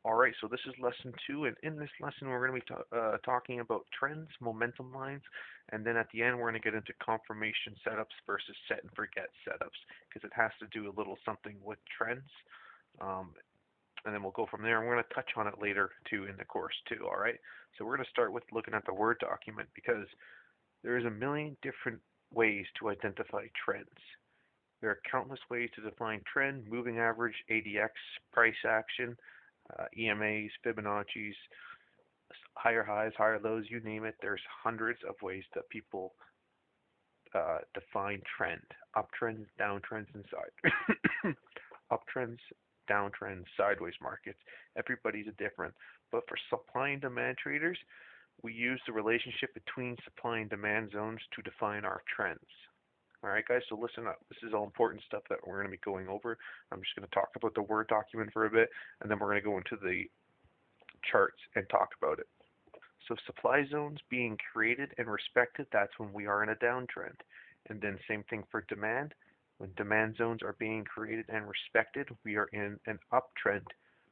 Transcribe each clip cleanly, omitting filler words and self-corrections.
Alright, so this is lesson 2, and in this lesson we're going to be talking about trends, momentum lines, and then at the end we're going to get into confirmation setups versus set and forget setups, because it has to do a little something with trends, um, and then we'll go from there, and we're going to touch on it later too in the course too, alright? So we're going to start with looking at the Word document, because there's a million different ways to identify trends. There are countless ways to define trend, moving average, ADX, price action, EMAs, Fibonacci's, higher highs, higher lows, you name it. There's hundreds of ways that people define trend. Uptrends, downtrends, and side uptrends, downtrends, sideways markets. Everybody's different. But for supply and demand traders, we use the relationship between supply and demand zones to define our trends. Alright guys, so listen up. This is all important stuff that we're going to be going over. I'm just going to talk about the Word document for a bit, and then we're going to go into the charts and talk about it. So supply zones being created and respected, that's when we are in a downtrend. And then same thing for demand. When demand zones are being created and respected, we are in an uptrend,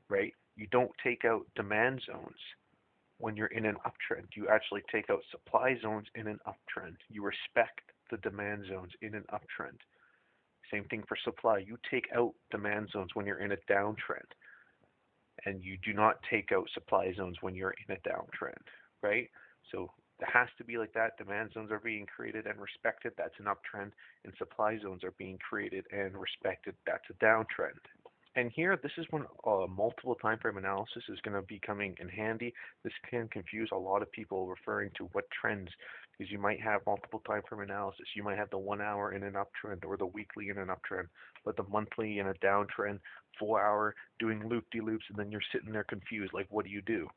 right? You don't take out demand zones when you're in an uptrend. You actually take out supply zones in an uptrend. You respect the demand zones in an uptrend. Same thing for supply. You take out demand zones when you're in a downtrend, and you do not take out supply zones when you're in a downtrend, right? So it has to be like that. Demand zones are being created and respected. That's an uptrend, and supply zones are being created and respected. That's a downtrend. And here, this is when multiple time frame analysis is going to be coming in handy. This can confuse a lot of people referring to what trends, because you might have multiple time frame analysis. You might have the 1 hour in an uptrend or the weekly in an uptrend, but the monthly in a downtrend, 4 hour doing loop-de-loops, and then you're sitting there confused, like what do you do?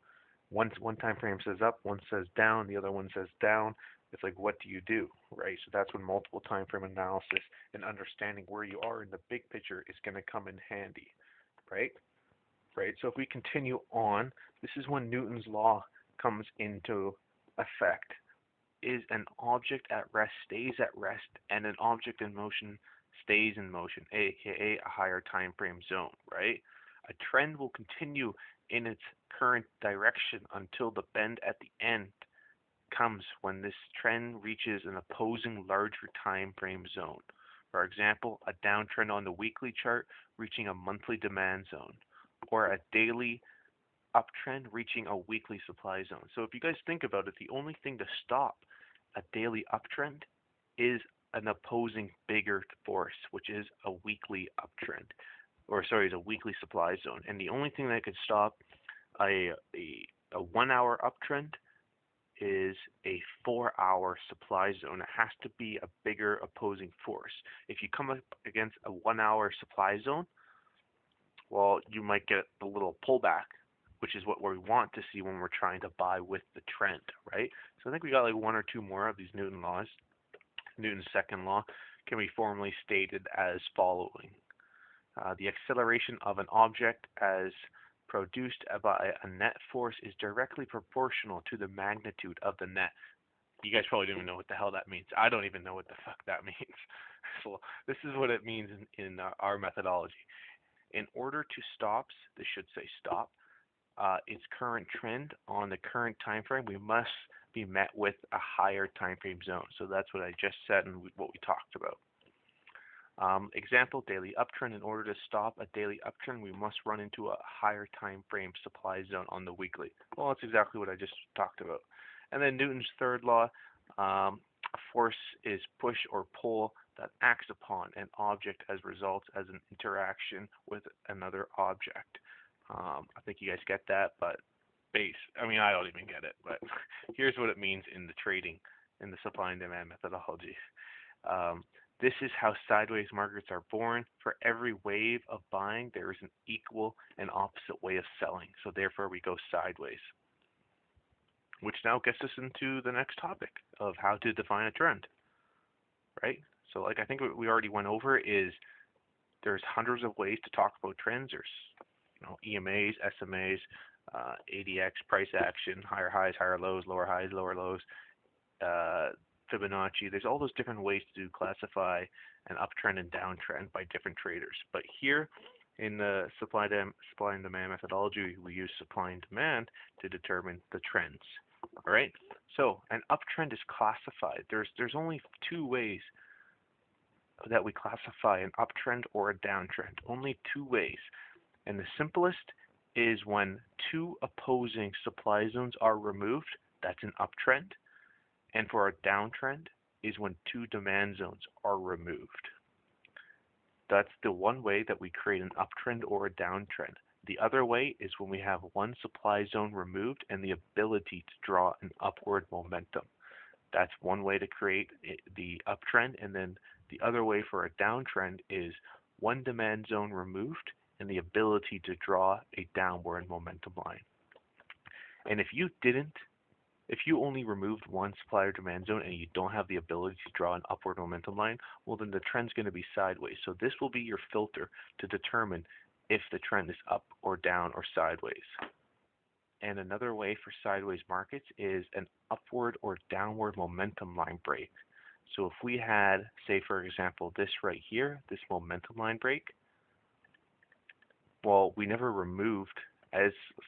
One time frame says up, one says down, the other one says down. It's like, what do you do, right? So that's when multiple time frame analysis and understanding where you are in the big picture is going to come in handy, right? Right. So if we continue on, this is when Newton's law comes into effect. Is an object at rest stays at rest, and an object in motion stays in motion, aka a higher time frame zone, right? A trend will continue in its current direction until the bend at the end comes when this trend reaches an opposing larger time frame zone. For example, a downtrend on the weekly chart reaching a monthly demand zone, or a daily uptrend reaching a weekly supply zone. So if you guys think about it, the only thing to stop a daily uptrend is an opposing bigger force, which is a weekly uptrend, or sorry, is a weekly supply zone. And the only thing that could stop a 1 hour uptrend is a 4 hour supply zone. It has to be a bigger opposing force. If you come up against a 1 hour supply zone, well, you might get a little pullback, which is what we want to see when we're trying to buy with the trend, right? So I think we got like one or two more of these Newton laws. Newton's second law can be formally stated as following. The acceleration of an object as produced by a net force is directly proportional to the magnitude of the net. You guys probably don't even know what the hell that means. I don't even know what the fuck that means. So this is what it means in our methodology. In order to stop, this should say stop, its current trend on the current time frame, we must be met with a higher time frame zone. So that's what I just said and what we talked about. Example, daily uptrend. In order to stop a daily uptrend, we must run into a higher time frame supply zone on the weekly. Well, that's exactly what I just talked about. And then Newton's third law, a force is push or pull that acts upon an object as results as an interaction with another object. I think you guys get that, but I don't even get it, but here's what it means in the trading, in the supply and demand methodology. This is how sideways markets are born. For every wave of buying, there is an equal and opposite way of selling. So therefore, we go sideways. Which now gets us into the next topic of how to define a trend, right? So like I think what we already went over is there's hundreds of ways to talk about trends. There's EMAs, SMAs, ADX, price action, higher highs, higher lows, lower highs, lower lows, Fibonacci. There's all those different ways to classify an uptrend and downtrend by different traders. But here, In the supply and demand methodology, we use supply and demand to determine the trends. All right. So an uptrend is classified. There's only two ways that we classify an uptrend or a downtrend. Only two ways. And the simplest is when two opposing supply zones are removed. That's an uptrend. And for a downtrend is when two demand zones are removed. That's the one way that we create an uptrend or a downtrend. The other way is when we have one supply zone removed and the ability to draw an upward momentum. That's one way to create the uptrend, and then the other way for a downtrend is one demand zone removed and the ability to draw a downward momentum line. And if you only removed one supply or demand zone and you don't have the ability to draw an upward momentum line, well, then the trend's going to be sideways. So this will be your filter to determine if the trend is up or down or sideways. And another way for sideways markets is an upward or downward momentum line break. So if we had, say for example, this right here, this momentum line break, well, we never removed,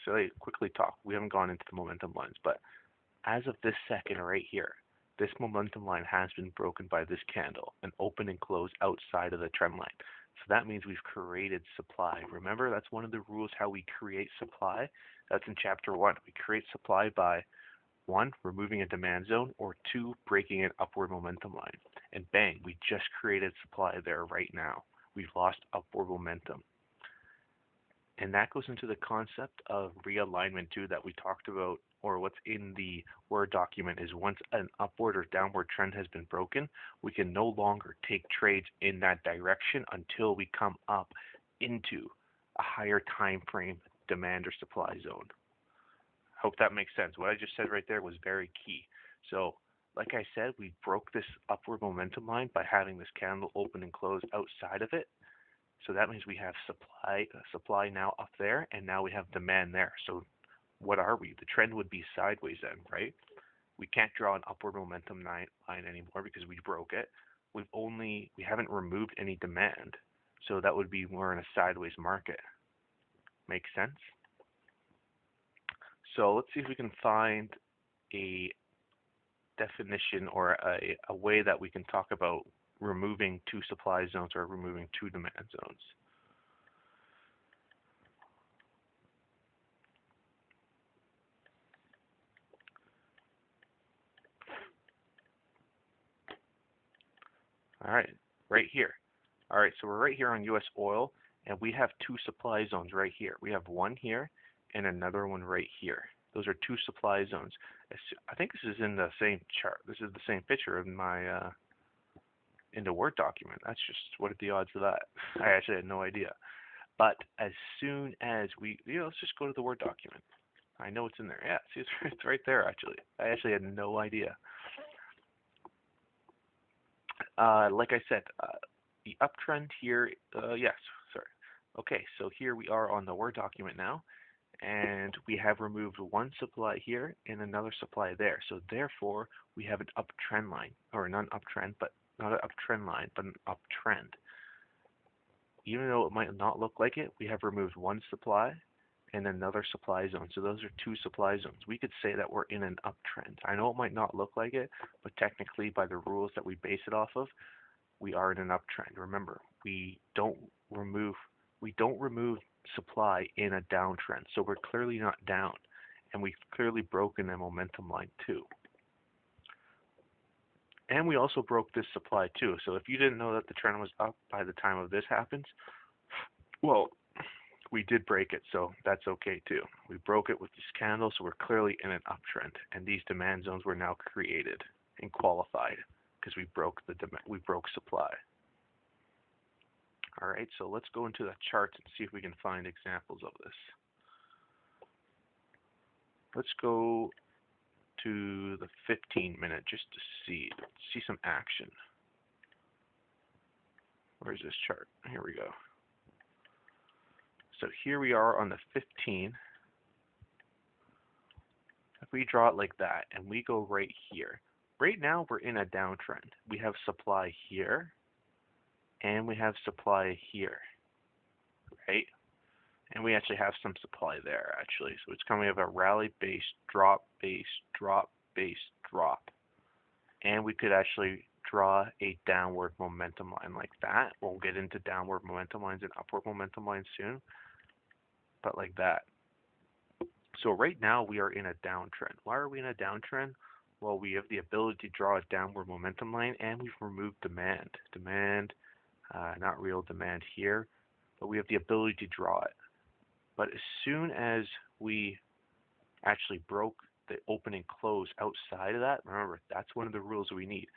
so I quickly talk, we haven't gone into the momentum lines, but as of this second right here, this momentum line has been broken by this candle, an open and close outside of the trend line. So that means we've created supply. Remember, that's one of the rules how we create supply. That's in chapter 1. We create supply by 1, removing a demand zone, or 2, breaking an upward momentum line. And bang, we just created supply there right now. We've lost upward momentum. And that goes into the concept of realignment too that we talked about, or what's in the Word document is once an upward or downward trend has been broken, we can no longer take trades in that direction until we come up into a higher time frame demand or supply zone. Hope that makes sense. What I just said right there was very key. So like I said, we broke this upward momentum line by having this candle open and close outside of it. So that means we have supply now up there, and now we have demand there. So what are we? The trend would be sideways then, right? We can't draw an upward momentum line anymore because we broke it. We haven't removed any demand, so that would be more in a sideways market. Make sense? So let's see if we can find a definition or a way that we can talk about removing two supply zones or removing two demand zones. All right, right here. All right, so we're right here on U.S. oil, and we have two supply zones right here. We have one here and another one right here. Those are two supply zones. I think this is in the same chart. This is the same picture in my in the Word document. That's just, what are the odds of that? I actually had no idea. But as soon as let's just go to the Word document. I know it's in there. Yeah, see, it's right there actually. I actually had no idea. Like I said, the uptrend here, yes, sorry. Okay, so here we are on the Word document now, and we have removed one supply here and another supply there. So therefore, we have an uptrend line, or not an uptrend, but not an uptrend line, but an uptrend. Even though it might not look like it, we have removed one supply and another supply zone. So those are two supply zones. We could say that we're in an uptrend. I know it might not look like it, but technically by the rules that we base it off of, we are in an uptrend. Remember, we don't remove supply in a downtrend. So we're clearly not down, and we've clearly broken a momentum line too. And we also broke this supply too. So if you didn't know that the trend was up by the time of this happens, well, we did break it, so that's okay too. We broke it with this candle, so we're clearly in an uptrend, and these demand zones were now created and qualified because we broke supply. All right, so let's go into the charts and see if we can find examples of this. Let's go to the 15-minute just to see some action. Where's this chart? Here we go. So here we are on the 15. If we draw it like that and we go right here, right now we're in a downtrend. We have supply here and we have supply here. right? And we actually have some supply there, actually. So it's coming of a rally base, drop base, drop base, drop. And we could actually draw a downward momentum line like that. We'll get into downward momentum lines and upward momentum lines soon, but like that. So right now we are in a downtrend. Why are we in a downtrend? Well, we have the ability to draw a downward momentum line, and we've removed demand. Not real demand here, but we have the ability to draw it. But as soon as we actually broke the open and close outside of that, remember, that's one of the rules we need.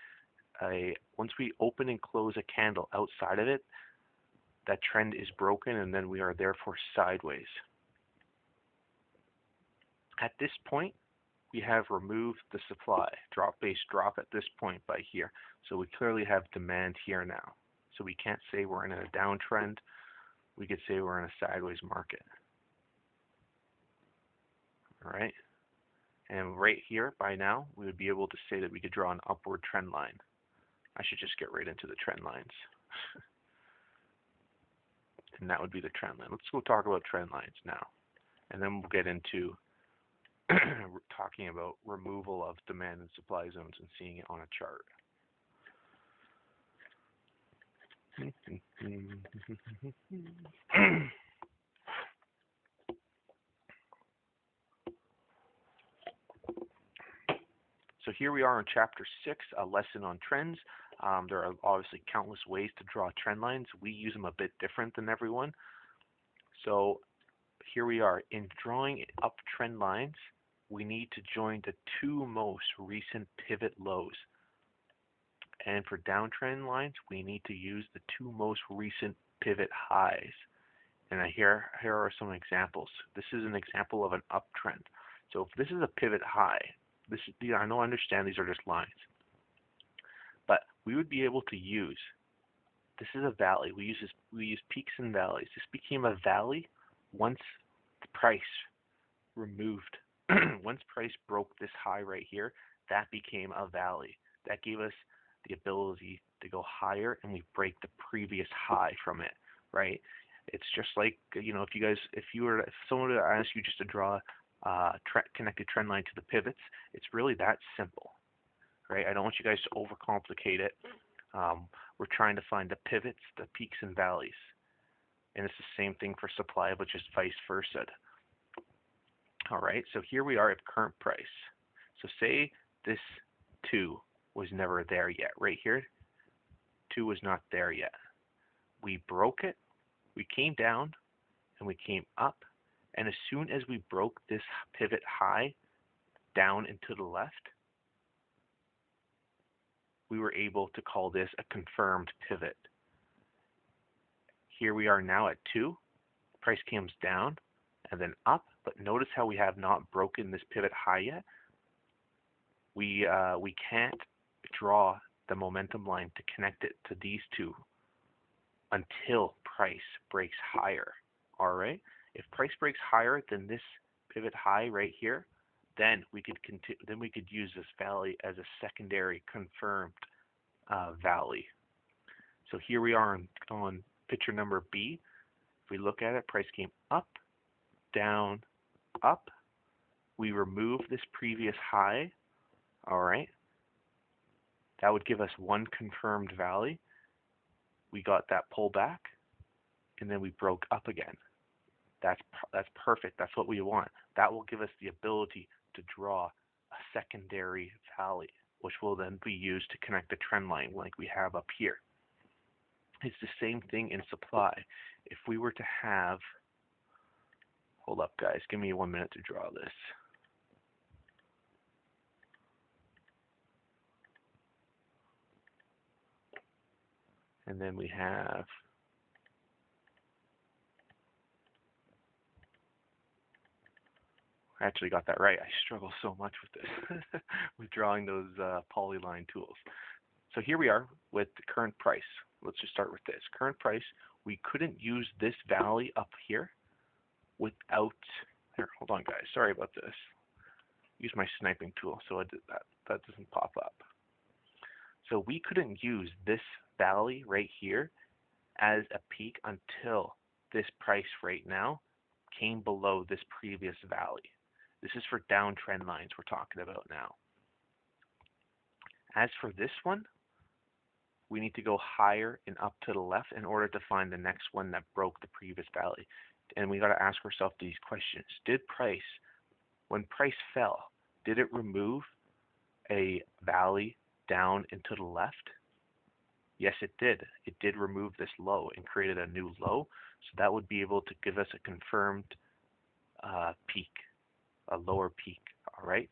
Once we open and close a candle outside of it, that trend is broken, and then we are therefore sideways. At this point, we have removed the supply, drop base drop at this point by here. So we clearly have demand here now. So we can't say we're in a downtrend. We could say we're in a sideways market. All right. And right here, by now, we would be able to say that we could draw an upward trend line. I should just get right into the trend lines. And that would be the trend line. Let's go talk about trend lines now. And then we'll get into talking about removal of demand and supply zones and seeing it on a chart. So here we are in chapter 6, a lesson on trends. There are obviously countless ways to draw trend lines. We use them a bit different than everyone. So here we are. In drawing uptrend lines, we need to join the two most recent pivot lows. And for downtrend lines, we need to use the two most recent pivot highs. And here are some examples. This is an example of an uptrend. So if this is a pivot high, I understand these are just lines, but we would be able to use, this is a valley. We use peaks and valleys. This became a valley once the price removed, once price broke this high right here, that became a valley. That gave us the ability to go higher, and we break the previous high from it, right? It's just like, if someone were to ask you just to draw connected trend line to the pivots, it's really that simple, right? I don't want you guys to overcomplicate it. We're trying to find the pivots, the peaks and valleys, and it's the same thing for supply, but just vice versa. All right, so here we are at current price. So say this 2 was never there yet. Right here, 2 was not there yet. We broke it, we came down, and we came up. And as soon as we broke this pivot high down and to the left, we were able to call this a confirmed pivot. Here we are now at 2. Price comes down and then up, but notice how we have not broken this pivot high yet. We can't draw the momentum line to connect it to these two until price breaks higher. All right. If price breaks higher than this pivot high right here, then we could use this valley as a secondary confirmed valley. So here we are on picture number B. If we look at it, price came up, down, up. We remove this previous high. All right. That would give us one confirmed valley. We got that pullback, and then we broke up again. That's perfect. That's what we want. That will give us the ability to draw a secondary valley, which will then be used to connect the trend line like we have up here. It's the same thing in supply. If we were to have, hold up guys, give me 1 minute to draw this. And then we have I actually got that right. I struggle so much with this, with drawing those polyline tools. So here we are with the current price. Let's just start with this. Current price, we couldn't use this valley up here without, here, hold on guys, sorry about this. Use my sniping tool so I did that doesn't pop up. So we couldn't use this valley right here as a peak until this price right now came below this previous valley. This is for downtrend lines we're talking about now. As for this one, we need to go higher and up to the left in order to find the next one that broke the previous valley. And we got to ask ourselves these questions. When price fell, did it remove a valley down and to the left? Yes, it did. It did remove this low and created a new low. So that would be able to give us a confirmed peak, a lower peak. All right.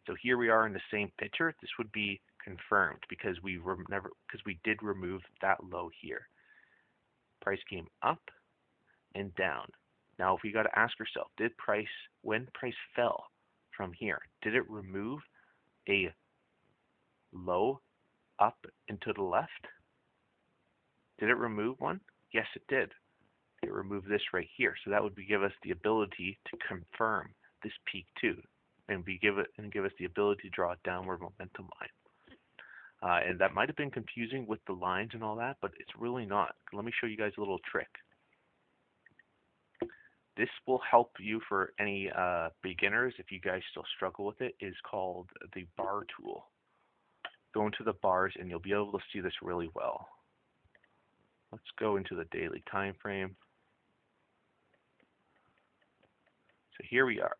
So here we are in the same picture. This would be confirmed because we did remove that low here. Price came up and down. Now, if we got to ask ourselves, when price fell from here, did it remove a low up and to the left? Did it remove one? Yes, it did. It removed this right here. So that would give us the ability to confirm this peak too, and give us the ability to draw a downward momentum line. And that might have been confusing with the lines and all that, but it's really not. Let me show you guys a little trick. This will help you for any beginners if you guys still struggle with it. Is called the bar tool. Go into the bars and you'll be able to see this really well. Let's go into the daily time frame. So here we are.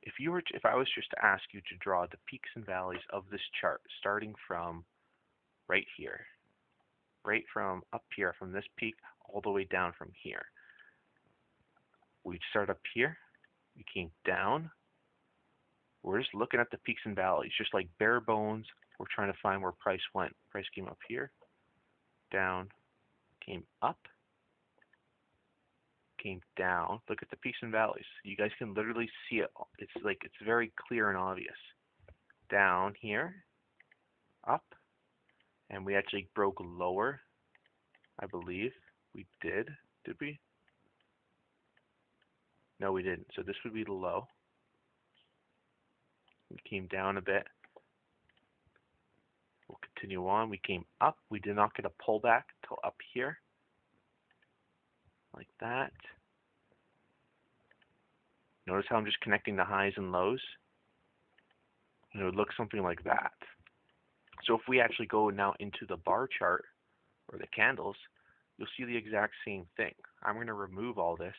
If I was just to ask you to draw the peaks and valleys of this chart, starting from right here, right from up here, from this peak all the way down from here. We'd start up here, we came down. We're just looking at the peaks and valleys, just like bare bones. We're trying to find where price went. Price came up here, down, came up, came down. Look at the peaks and valleys. You guys can literally see it. It's very clear and obvious. Down here, up, and we actually broke lower. I believe we did. Did we? No, we didn't. So this would be the low. We came down a bit. We'll continue on. We came up. We did not get a pullback till up here. Like that. Notice how I'm just connecting the highs and lows? And it would look something like that. So if we actually go now into the bar chart, or the candles, you'll see the exact same thing. I'm going to remove all this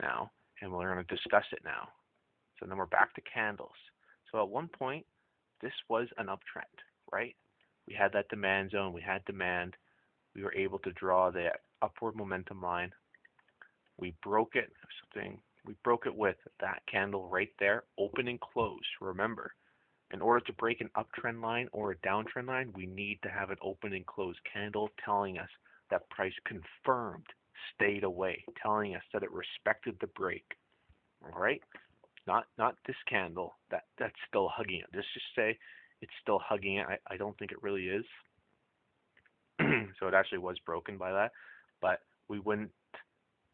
now, and we're going to discuss it now. So then we're back to candles. So at one point, this was an uptrend, right? We had that demand zone, we had demand, we were able to draw the upward momentum line. We broke it, with that candle right there, open and close. Remember, in order to break an uptrend line or a downtrend line, we need to have an open and close candle telling us that price confirmed, stayed away, telling us that it respected the break. All right? Not this candle that's still hugging it. Let's just say it's still hugging it. I don't think it really is. So it actually was broken by that. But we wouldn't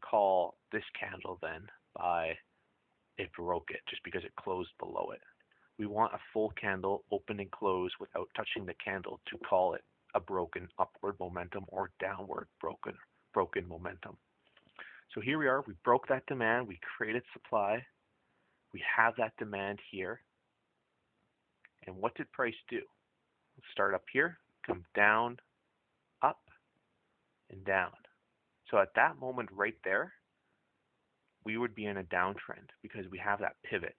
call this candle then by it broke it just because it closed below it. We want a full candle open and close without touching the candle to call it a broken upward momentum or downward broken momentum. So here we are. We broke that demand. We created supply. We have that demand here. And what did price do? Let's start up here, come down, up, and down. So at that moment right there, we would be in a downtrend because we have that pivot.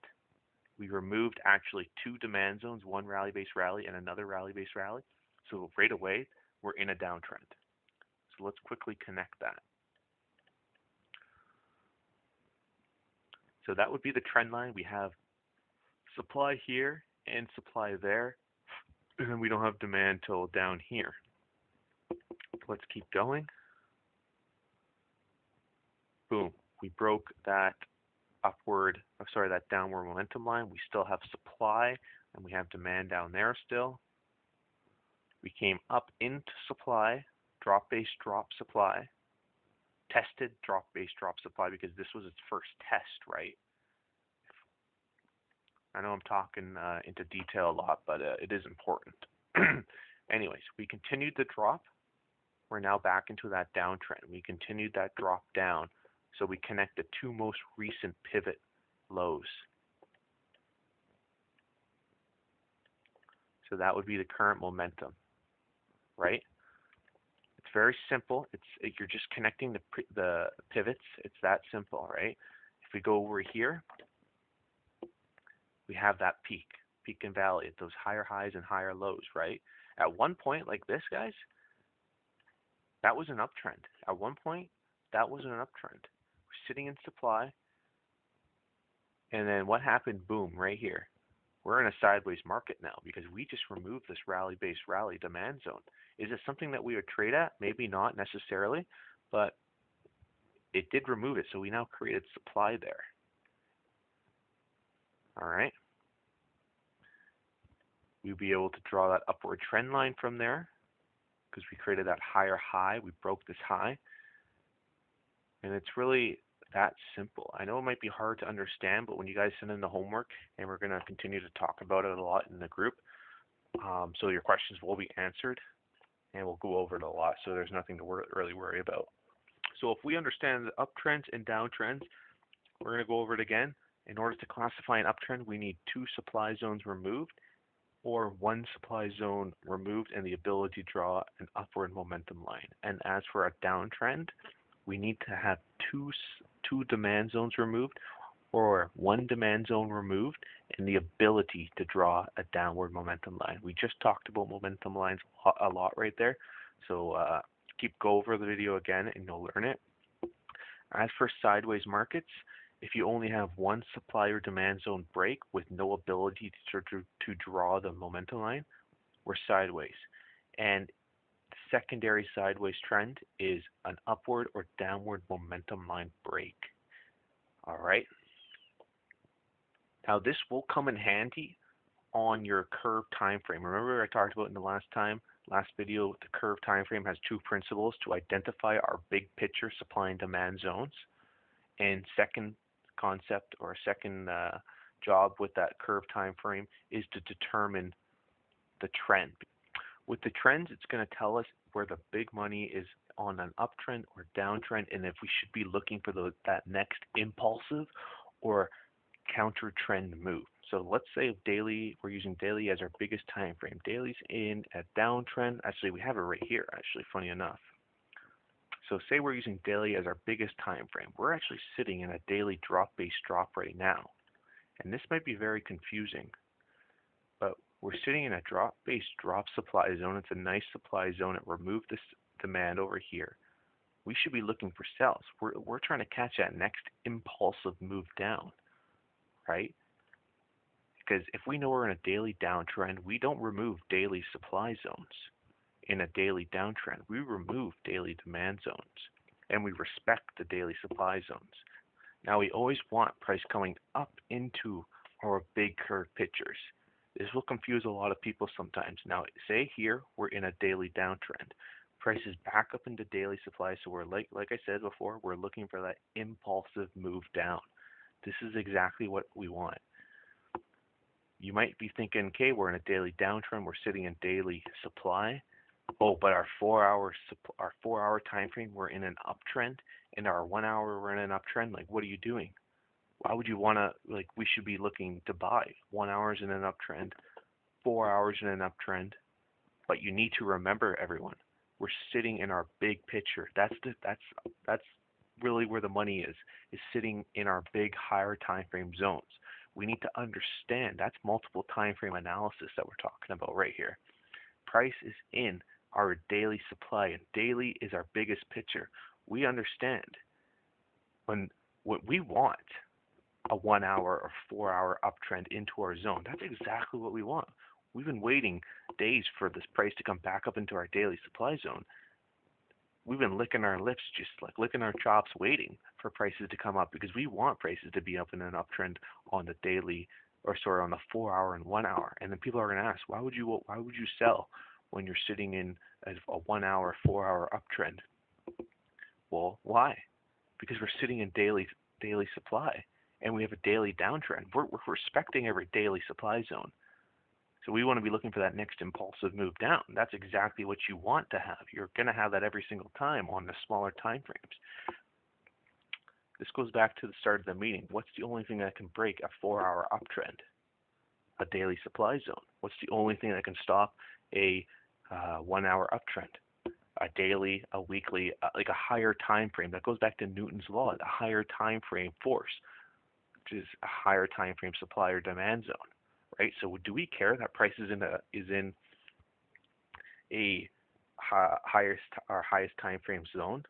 We removed actually two demand zones, one rally-based rally and another rally-based rally. So right away, we're in a downtrend. So let's quickly connect that. So that would be the trend line. We have supply here and supply there, and then we don't have demand till down here. Let's keep going. Boom. We broke that that downward momentum line. We still have supply, and we have demand down there still. We came up into supply, drop-based drop supply, tested drop-based drop supply because this was its first test, right? I know I'm talking into detail a lot, but it is important. Anyways, we continued the drop. we're now back into that downtrend. We continued that drop down, so we connect the two most recent pivot lows. So that would be the current momentum, right? It's very simple. You're just connecting the pivots. It's that simple, right? If we go over here, we have that peak and valley at those higher highs and higher lows, right? At one point like this, guys, that was an uptrend. At one point, that was an uptrend. We're sitting in supply, and then what happened? Boom, right here. We're in a sideways market now because we just removed this rally-based rally demand zone. Is it something that we would trade at? Maybe not necessarily, but it did remove it, so we now created supply there. All right. We'll be able to draw that upward trend line from there because we created that higher high. We broke this high. And it's really that simple. I know it might be hard to understand, but when you guys send in the homework, and we're going to continue to talk about it a lot in the group, so your questions will be answered, and we'll go over it a lot, so there's nothing to really worry about. So if we understand the uptrends and downtrends, we're going to go over it again. In order to classify an uptrend, we need 2 supply zones removed, or 1 supply zone removed and the ability to draw an upward momentum line. And as for a downtrend, we need to have two demand zones removed, or 1 demand zone removed and the ability to draw a downward momentum line. We just talked about momentum lines a lot right there, so go over the video again and you'll learn it. As for sideways markets, if you only have 1 supply or demand zone break with no ability to draw the momentum line, we're sideways. And the secondary sideways trend is an upward or downward momentum line break. All right. Now this will come in handy on your curve time frame. Remember I talked about in the last video, the curve time frame has 2 principles to identify our big picture supply and demand zones. And second concept, or second job with that curve time frame, is to determine the trend. With the trends, it's going to tell us where the big money is on an uptrend or downtrend, and if we should be looking for that next impulsive or counter trend move. So let's say daily, we're using daily as our biggest time frame. Daily's in a downtrend. Actually, we have it right here, actually, funny enough. So say we're using daily as our biggest time frame. We're actually sitting in a daily drop-based drop right now. And this might be very confusing, but we're sitting in a drop-based drop supply zone. It's a nice supply zone. It removed this demand over here. We should be looking for sells. We're trying to catch that next impulsive move down, right? Because if we know we're in a daily downtrend, we don't remove daily supply zones. In a daily downtrend, we remove daily demand zones, and we respect the daily supply zones. Now, we always want price coming up into our big curve pictures. This will confuse a lot of people sometimes. Now, say here, we're in a daily downtrend. Price is back up into daily supply, so we're like I said before, we're looking for that impulsive move down. This is exactly what we want. You might be thinking, okay, we're in a daily downtrend, we're sitting in daily supply. Oh, but our 4-hour time frame, we're in an uptrend, and our 1 hour we're in an uptrend. Like, what are you doing? Why would you want to, we should be looking to buy 1 hour's in an uptrend, 4 hours in an uptrend. But you need to remember, everyone, we're sitting in our big picture. That's really where the money is sitting in our big higher time frame zones. We need to understand that's multiple time frame analysis that we're talking about right here. Price is in our daily supply, and daily is our biggest picture. We understand when we want a 1 hour or 4 hour uptrend into our zone. That's exactly what we want. We've been waiting days for this price to come back up into our daily supply zone. We've been licking our lips, just like licking our chops, waiting for prices to come up, because we want prices to be up in an uptrend on the daily, on the 4 hour and 1 hour. And then people are going to ask, why would you sell when you're sitting in a 1 hour, 4 hour uptrend? Well, why? Because we're sitting in daily supply, and we have a daily downtrend. We're respecting every daily supply zone. So we want to be looking for that next impulsive move down. That's exactly what you want to have. You're going to have that every single time on the smaller time frames. This goes back to the start of the meeting. What's the only thing that can break a 4-hour uptrend? A daily supply zone. What's the only thing that can stop a 1-hour uptrend? A daily, a weekly, like a higher time frame. That goes back to Newton's law, the higher time frame force, which is a higher time frame supply or demand zone, right? So do we care that price is in a highest time frame zone?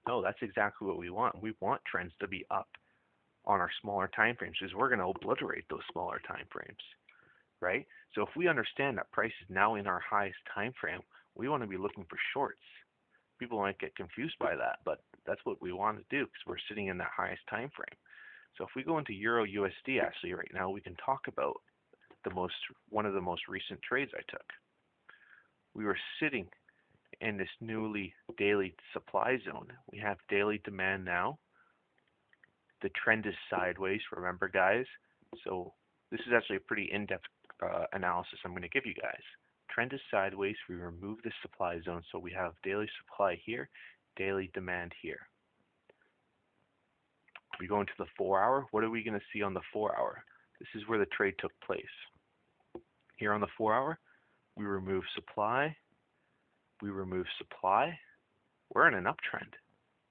No, that's exactly what we want. We want trends to be up on our smaller time frames because we're going to obliterate those smaller time frames, right? So if we understand that price is now in our highest time frame, we want to be looking for shorts. People might get confused by that, but that's what we want to do because we're sitting in that highest time frame. So if we go into Euro USD actually right now, we can talk about one of the most recent trades I took. We were sitting in this newly daily supply zone. We have daily demand now. The trend is sideways, remember guys. So this is actually a pretty in-depth analysis I'm going to give you guys. Trend is sideways. We remove the supply zone, so we have daily supply here, daily demand here. We go into the 4-hour. What are we going to see on the 4-hour? This is where the trade took place. Here on the 4-hour, we remove supply. We remove supply. We're in an uptrend.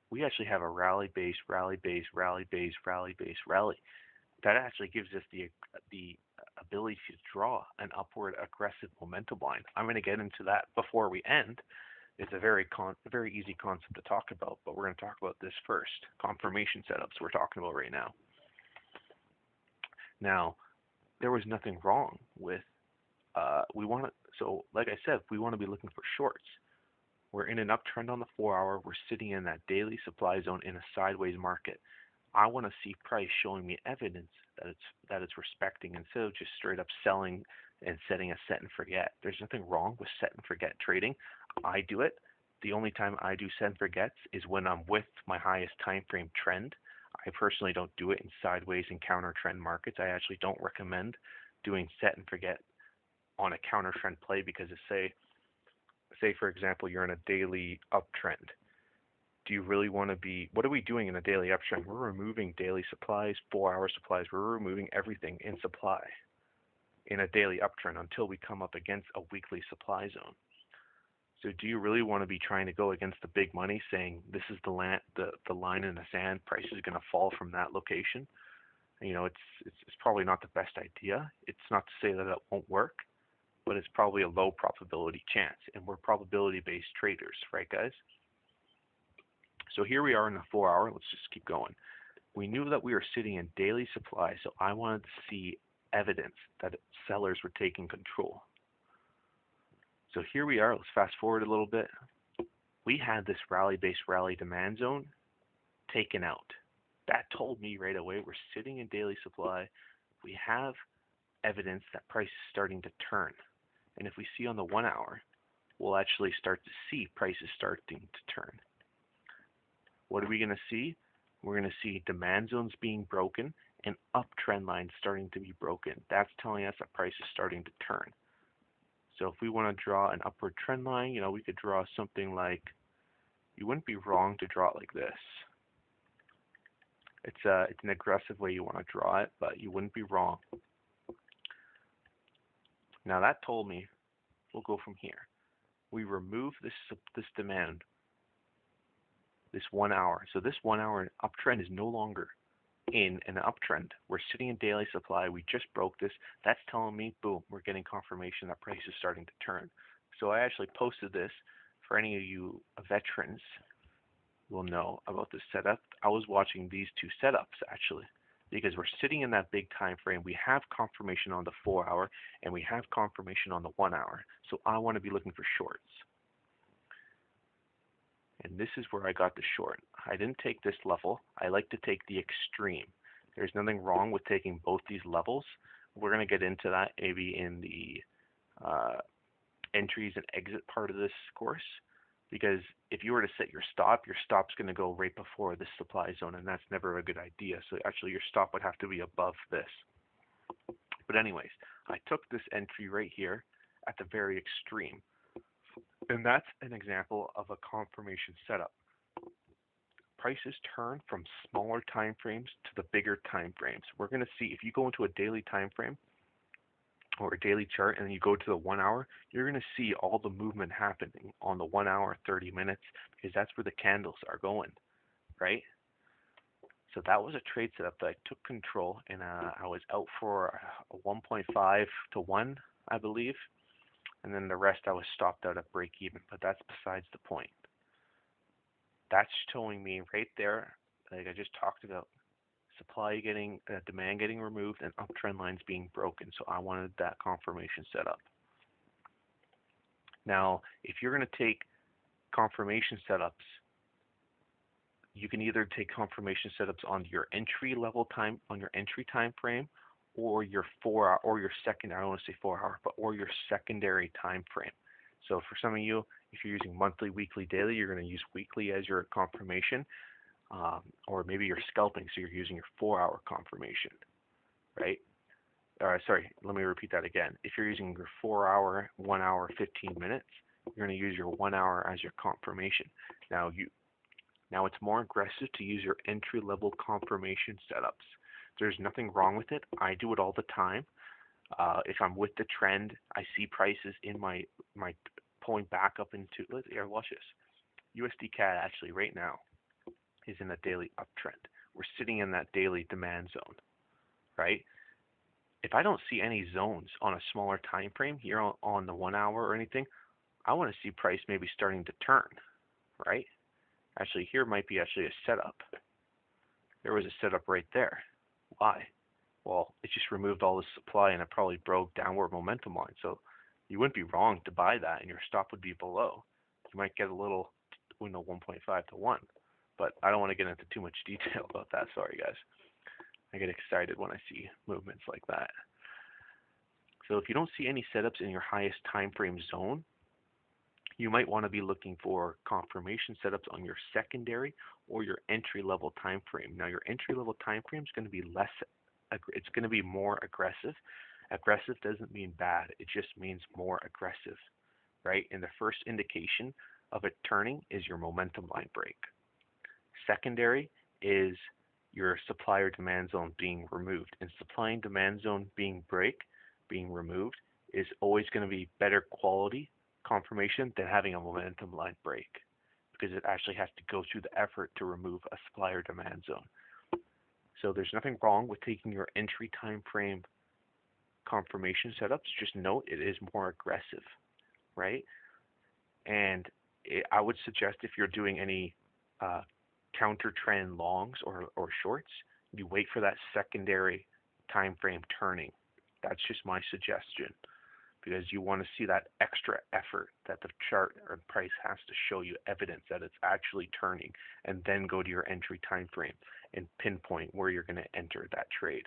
We actually have a rally base, rally base, rally base, rally base, rally. That actually gives us the ability to draw an upward aggressive momentum line. I'm going to get into that before we end. It's a very easy concept to talk about, but we're going to talk about this first. Confirmation setups we're talking about right now. Now, there was nothing wrong with so like I said, we want to be looking for shorts. We're in an uptrend on the 4-hour. We're sitting in that daily supply zone in a sideways market. I want to see price showing me evidence that it's respecting instead of just straight up selling and setting a set and forget. There's nothing wrong with set and forget trading. I do it. The only time I do set and forgets is when I'm with my highest time frame trend. I personally don't do it in sideways and counter trend markets. I actually don't recommend doing set and forget on a counter trend play because say for example you're in a daily uptrend. Do you really want to be, what are we doing in a daily uptrend? We're removing daily supplies, 4-hour supplies. We're removing everything in supply in a daily uptrend until we come up against a weekly supply zone. So do you really want to be trying to go against the big money saying this is the line in the sand, price is going to fall from that location? You know, it's probably not the best idea. It's not to say that it won't work, but it's probably a low probability chance. And we're probability-based traders, right guys? So here we are in the 4-hour. Let's just keep going. We knew that we were sitting in daily supply, so I wanted to see evidence that sellers were taking control. So here we are. Let's fast forward a little bit. We had this rally-based rally demand zone taken out. That told me right away we're sitting in daily supply. We have evidence that price is starting to turn. And if we see on the 1-hour, we'll actually start to see prices starting to turn. What are we going to see? We're going to see demand zones being broken and uptrend lines starting to be broken. That's telling us that price is starting to turn. So if we want to draw an upward trend line, you know, we could draw something like, you wouldn't be wrong to draw it like this. It's an aggressive way you want to draw it, but you wouldn't be wrong. Now that told me, we'll go from here. We remove this demand, this 1-hour. So this 1-hour uptrend is no longer in an uptrend. We're sitting in daily supply. We just broke this. That's telling me, boom, we're getting confirmation that price is starting to turn. So I actually posted this for any of you veterans will know about this setup. I was watching these two setups actually because we're sitting in that big time frame. We have confirmation on the 4-hour and we have confirmation on the 1-hour. So I want to be looking for shorts. And this is where I got the short. I didn't take this level. I like to take the extreme. There's nothing wrong with taking both these levels. We're going to get into that maybe in the entries and exit part of this course. Because if you were to set your stop's going to go right before this supply zone, and that's never a good idea. So actually your stop would have to be above this. But anyways, I took this entry right here at the very extreme, and that's an example of a confirmation setup. Prices turn from smaller time frames to the bigger time frames. We're going to see if you go into a daily time frame or a daily chart and then you go to the 1 hour, you're going to see all the movement happening on the 1 hour, 30 minutes, because that's where the candles are going, right? So that was a trade setup that I took control, and I was out for a 1.5 to 1, I believe, and then the rest I was stopped out at break even, but that's besides the point. That's showing me right there, like I just talked about, demand getting removed and uptrend lines being broken. So I wanted that confirmation set up. Now, if you're going to take confirmation setups, you can either take confirmation setups on your entry time frame, or your 4 hour, or your second. I don't want to say 4 hour, but or your secondary time frame. So for some of you, if you're using monthly, weekly, daily, you're going to use weekly as your confirmation, or maybe you're scalping, so you're using your 4 hour confirmation, right? Sorry, let me repeat that again. If you're using your 4 hour, 1 hour, 15 minutes, you're going to use your 1 hour as your confirmation. Now it's more aggressive to use your entry-level confirmation setups. There's nothing wrong with it. I do it all the time. If I'm with the trend, I see prices in my pulling back up into. Here, watch this. USD CAD actually right now is in a daily uptrend. We're sitting in that daily demand zone, right? If I don't see any zones on a smaller time frame here on the 1 hour or anything, I want to see price maybe starting to turn, right? Actually, here might be actually a setup. There was a setup right there. Why? Well, it just removed all the supply and it probably broke downward momentum line. So you wouldn't be wrong to buy that, and your stop would be below. You might get a little, 1.5 to 1. But I don't want to get into too much detail about that. Sorry, guys. I get excited when I see movements like that. So if you don't see any setups in your highest time frame zone, you might want to be looking for confirmation setups on your secondary or your entry level time frame. Now your entry level time frame is going to be it's going to be more aggressive. Aggressive doesn't mean bad, it just means more aggressive, right? And the first indication of it turning is your momentum line break. Secondary is your supply or demand zone being removed, and supply and demand zone being removed is always going to be better quality confirmation than having a momentum line break, because it actually has to go through the effort to remove a supply or demand zone. So there's nothing wrong with taking your entry time frame confirmation setups. Just note it is more aggressive, right? And I would suggest if you're doing any counter trend longs or shorts, you wait for that secondary time frame turning. That's just my suggestion, because you want to see that extra effort that the chart or price has to show you evidence that it's actually turning, and then go to your entry time frame and pinpoint where you're going to enter that trade.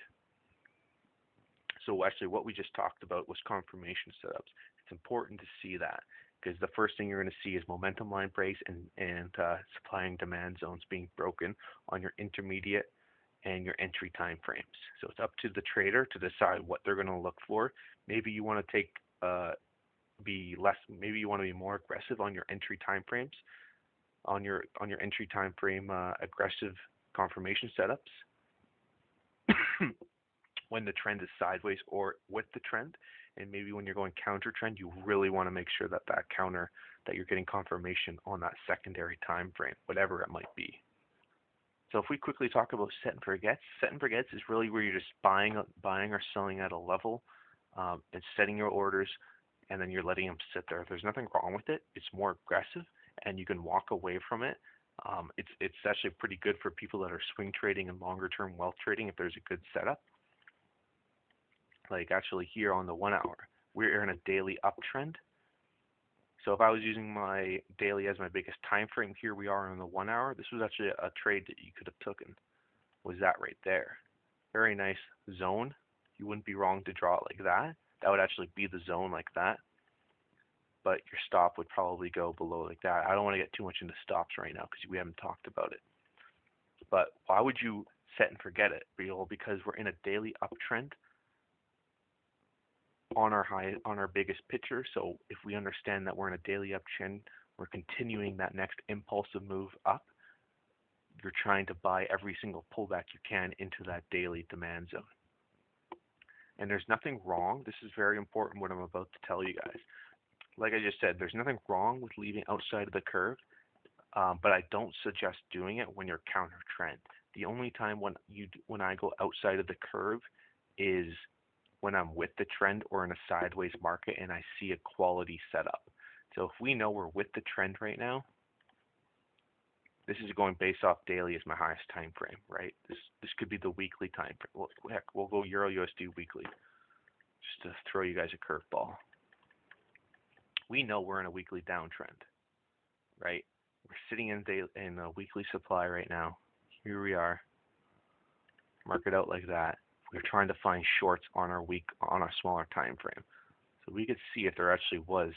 So actually what we just talked about was confirmation setups. It's important to see that, because the first thing you're going to see is momentum line breaks and supply and demand zones being broken on your intermediate and your entry time frames. So it's up to the trader to decide what they're going to look for. Maybe you want to maybe you want to be more aggressive on your entry time frames, on your entry time frame aggressive confirmation setups when the trend is sideways or with the trend. And maybe when you're going counter trend, you really want to make sure that counter, that you're getting confirmation on that secondary time frame, whatever it might be. So if we quickly talk about set and forgets is really where you're just buying or selling at a level, and setting your orders, and then you're letting them sit there. There's nothing wrong with it. It's more aggressive, and you can walk away from it. It's actually pretty good for people that are swing trading and longer term wealth trading if there's a good setup. Like actually here on the 1 hour, we're in a daily uptrend. So if I was using my daily as my biggest time frame, here we are on the 1 hour. This was actually a trade that you could have taken. Was that right there? Very nice zone. You wouldn't be wrong to draw it like that. That would actually be the zone like that. But your stop would probably go below like that. I don't want to get too much into stops right now because we haven't talked about it. But why would you set and forget it? Because we're in a daily uptrend. on our biggest picture. So if we understand that we're in a daily uptrend, we're continuing that next impulsive move up. You're trying to buy every single pullback you can into that daily demand zone. And there's nothing wrong. This is very important what I'm about to tell you guys. Like I just said, there's nothing wrong with leaving outside of the curve, but I don't suggest doing it when you're counter trend. The only time when I go outside of the curve is when I'm with the trend or in a sideways market and I see a quality setup. So if we know we're with the trend right now, this is going based off daily as my highest time frame, right? This could be the weekly time frame. Well, heck, we'll go Euro USD weekly, just to throw you guys a curveball. We know we're in a weekly downtrend, right? We're sitting in a weekly supply right now. Here we are. Mark it out like that. We're trying to find shorts on our smaller time frame. So we could see if there actually was.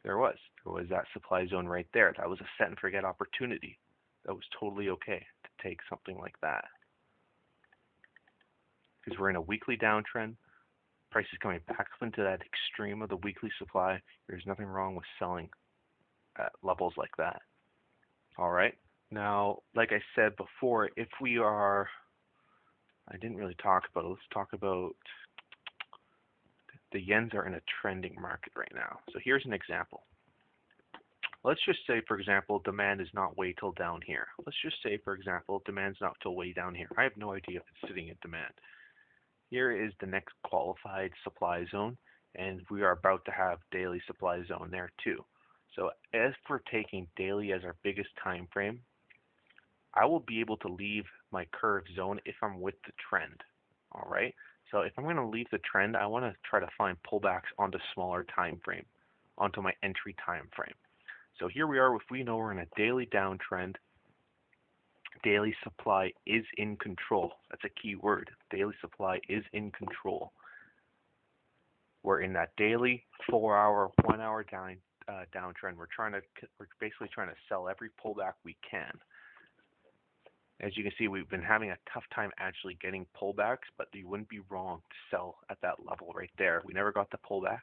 There was that supply zone right there. That was a set and forget opportunity. That was totally okay to take something like that. Because we're in a weekly downtrend. Price is coming back up into that extreme of the weekly supply. There's nothing wrong with selling at levels like that. All right. Now, like I said before, if we are, I didn't really talk about it. Let's talk about the yens are in a trending market right now. So here's an example. Let's just say, for example, demand is not way till down here. Let's just say, for example, demand's not till way down here. I have no idea if it's sitting at demand. Here is the next qualified supply zone, and we are about to have daily supply zone there too. So as we're taking daily as our biggest time frame, I will be able to leave my curve zone if I'm with the trend. All right. So if I'm going to leave the trend, I want to try to find pullbacks onto smaller time frame, onto my entry time frame. So here we are. If we know we're in a daily downtrend, daily supply is in control. That's a key word. Daily supply is in control. We're in that daily 4-hour, 1-hour downtrend. We're basically trying to sell every pullback we can. As you can see, we've been having a tough time actually getting pullbacks, but you wouldn't be wrong to sell at that level right there. We never got the pullback,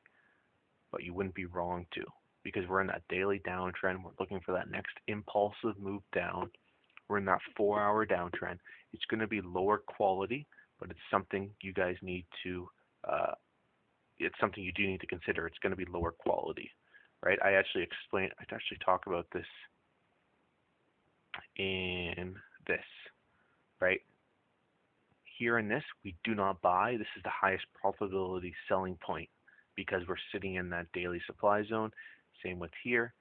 but you wouldn't be wrong to, because we're in that daily downtrend. We're looking for that next impulsive move down. We're in that 4-hour downtrend. It's going to be lower quality, but it's something you guys need to, it's something you do need to consider. It's going to be lower quality, right? I actually talk about this in this, right? Here in this, we do not buy. This is the highest probability selling point because we're sitting in that daily supply zone. Same with here.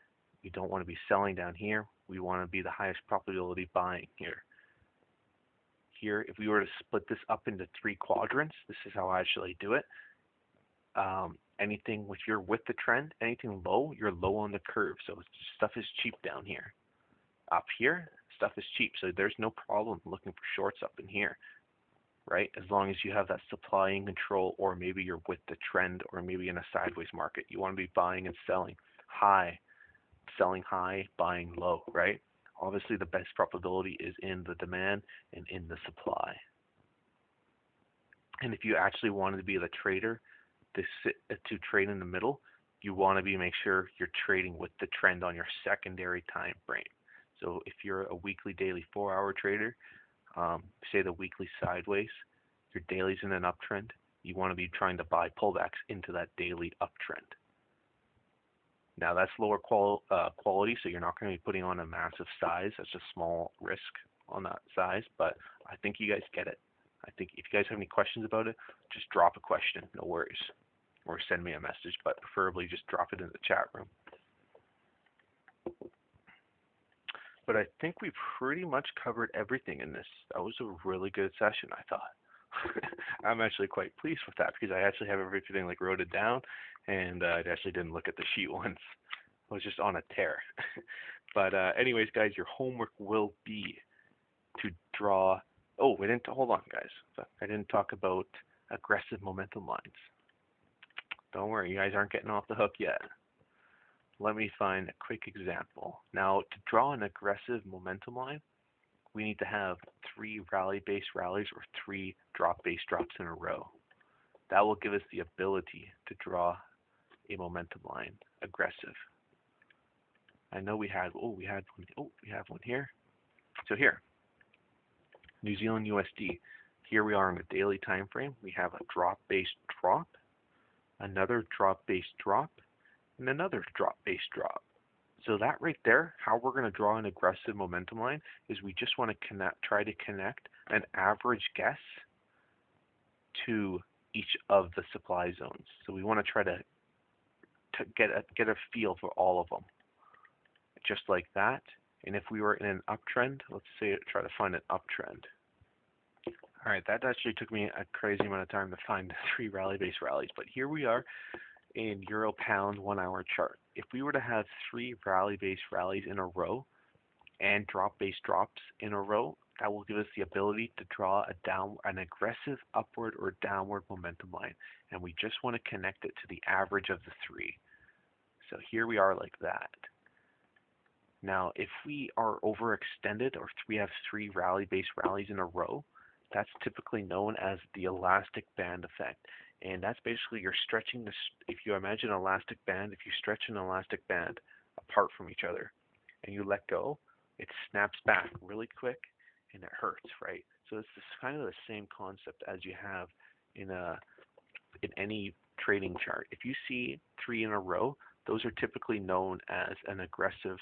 We don't want to be selling down here. We want to be the highest probability buying here. Here, if we were to split this up into 3 quadrants, this is how I actually do it. Anything, if you're with the trend, anything low, you're low on the curve. So stuff is cheap down here. Up here, stuff is cheap. So there's no problem looking for shorts up in here, right? As long as you have that supply in control, or maybe you're with the trend, or maybe in a sideways market. You want to be buying and selling high, selling high, buying low, right? Obviously, the best probability is in the demand and in the supply. And if you actually wanted to be the trader to trade in the middle, you want to make sure you're trading with the trend on your secondary time frame. So if you're a weekly, daily 4-hour trader, say the weekly sideways, your daily's in an uptrend, you want to be trying to buy pullbacks into that daily uptrend. Now that's lower quality, so you're not going to be putting on a massive size. That's a small risk on that size, but I think you guys get it. I think if you guys have any questions about it, just drop a question, no worries. Or send me a message, but preferably just drop it in the chat room. But I think we pretty much covered everything in this. That was a really good session, I thought. I'm actually quite pleased with that because I actually have everything wrote it down, and I actually didn't look at the sheet once. I was just on a tear. But anyways, guys, your homework will be to draw. Oh, hold on, guys. I didn't talk about aggressive momentum lines. Don't worry, you guys aren't getting off the hook yet. Let me find a quick example. Now, to draw an aggressive momentum line, we need to have 3 rally-based rallies or 3 drop-based drops in a row. That will give us the ability to draw a momentum line, aggressive. I know we had we have one here. So here, New Zealand USD. Here we are on a daily time frame. We have a drop-based drop, another drop-based drop, and another drop-based drop. So that right there, how we're going to draw an aggressive momentum line is we just want to try to connect an average guess to each of the supply zones. So we want to try to get a feel for all of them, just like that. And if we were in an uptrend, let's say try to find an uptrend. All right, that actually took me a crazy amount of time to find 3 rally-based rallies, but here we are in Euro Pound 1 hour chart. If we were to have 3 rally-based rallies in a row and drop-based drops in a row, that will give us the ability to draw an aggressive upward or downward momentum line, and we just want to connect it to the average of the 3. So here we are like that. Now, if we are overextended or we have 3 rally-based rallies in a row, that's typically known as the elastic band effect. And that's basically you're stretching this. If you imagine an elastic band, if you stretch an elastic band apart from each other and you let go, it snaps back really quick and it hurts, right? So it's kind of the same concept as you have in any trading chart. If you see 3 in a row, those are typically known as an aggressive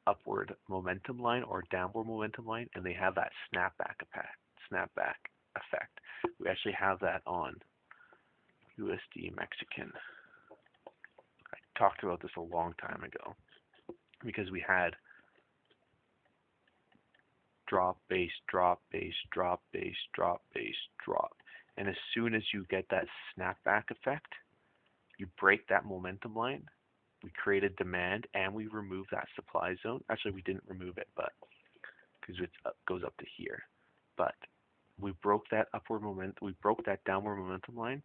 upward momentum line or downward momentum line, and they have that snapback effect. We actually have that on USD Mexican. I talked about this a long time ago because we had drop, base, drop, base, drop, base, drop, base, drop. And as soon as you get that snapback effect, you break that momentum line. We created demand and we remove that supply zone. Actually, we didn't remove it, but because it goes up to here. But we broke that downward momentum line.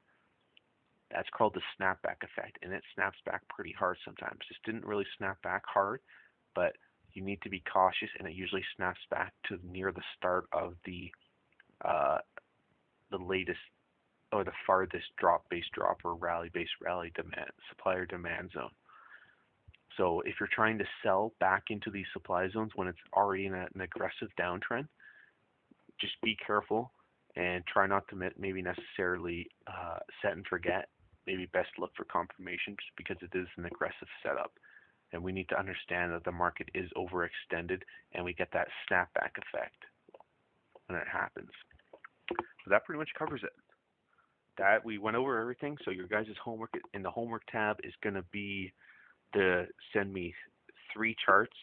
That's called the snapback effect, and it snaps back pretty hard sometimes. This didn't really snap back hard, but you need to be cautious, and it usually snaps back to near the start of the latest or the farthest drop-based drop or rally-based rally demand, supplier demand zone. So if you're trying to sell back into these supply zones when it's already in an aggressive downtrend, just be careful and try not to maybe necessarily set and forget. Maybe best look for confirmation just because it is an aggressive setup. And we need to understand that the market is overextended and we get that snapback effect when it happens. So that pretty much covers it. That we went over everything. So your guys' homework in the homework tab is going to be to send me 3 charts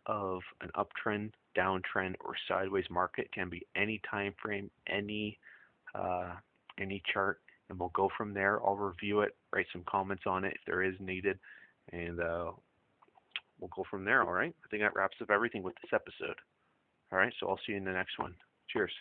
of an uptrend, downtrend, or sideways market. It can be any time frame, any chart, and we'll go from there. I'll review it, write some comments on it if there is needed, and we'll go from there. All right. I think that wraps up everything with this episode. All right. So I'll see you in the next one. Cheers.